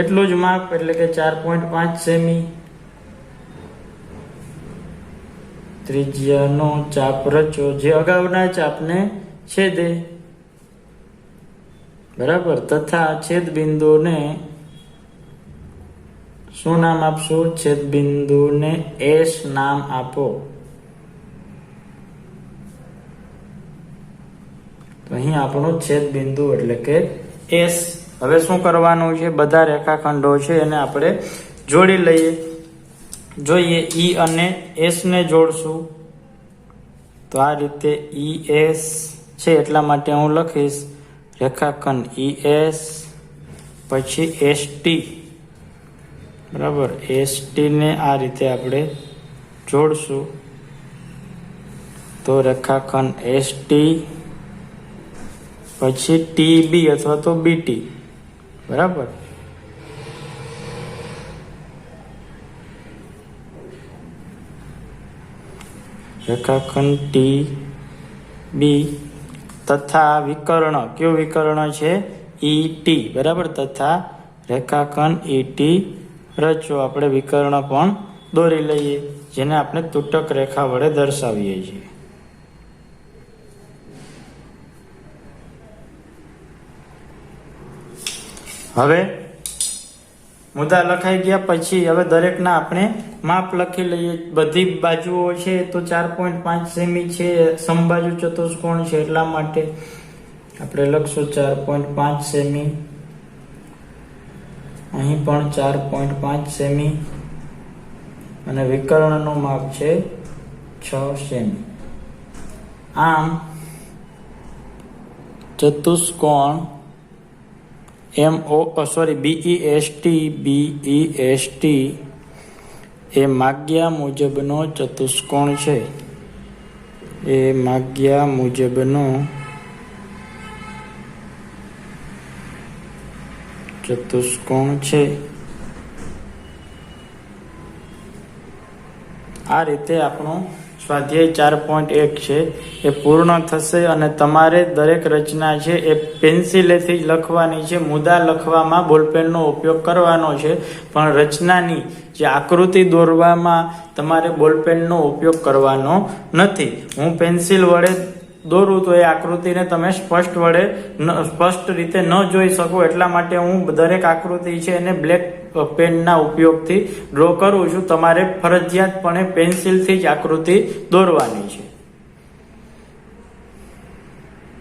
A: એટલું જ માપ એટલે કે 4.5 સેમી ત્રિજ્યાનો ચાપ રચો જે અગાઉના ચાપને છેદે. બરાબર. તથા છેદ બિંદુને શું નામ આપશું? છેદ બિંદુને S નામ આપો. તો અહીં આપણું છેદ બિંદુ એટલે કે S. હવે શું કરવાનું છે? બધા રેખાખંડો છે એને આપણે જોડી લઈએ. જોઈએ E અને S ને જોડશું તો આ રીતે ES છે એટલા માટે હું લખીશ રેખાખંડ ES પછી ST. બરાબર. ST ને આ રીતે આપણે જોડશું તો રેખાખંડ ST પછી TB અથવા તો BT. બરાબર. રેખાખંડ TB તથા વિકર્ણ. કયું વિકર્ણ છે? ET. બરાબર. તથા રેખાખંડ ET રચો. આપણે વિકર્ણ પણ દોરી લઈએ જેને આપણે તૂટક રેખા વડે દર્શાવીએ છીએ. હવે મુદ્દા લખાઈ ગયા પછી હવે દરેકના આપણે માપ લખી લઈએ. બધી બાજુઓ છે તો 4.5 સેમી છે. સમબાજુ ચતુષ્કોણ છે એટલા માટે આપણે લખશું 4.5 સેમી, અહીં પણ 4.5 સેમી અને વિકર્ણનું માપ છે 6 સેમી. આમ ચતુષ્કોણ BEST એ માગ્યા મુજબનો ચતુષ્કોણ છે. એ માગ્યા મુજબનો ચતુષ્કોણ છે. આ રીતે આપણો સ્વાધ્યાય 4.1 છે એ પૂર્ણ થશે અને તમારે દરેક રચના છે એ પેન્સિલેથી જ લખવાની છે. મુદ્દા લખવામાં બોલપેનનો ઉપયોગ કરવાનો છે, પણ રચનાની જે આકૃતિ દોરવામાં તમારે બોલપેનનો ઉપયોગ કરવાનો નથી. હું પેન્સિલ વડે દોરું તો એ આકૃતિને તમે સ્પષ્ટ રીતે ન જોઈ શકો, એટલા માટે હું દરેક આકૃતિ છે એને બ્લેક પેનના ઉપયોગથી ડ્રો કરું છું. તમારે ફરજિયાતપણે પેન્સિલથી જ આકૃતિ દોરવાની છે.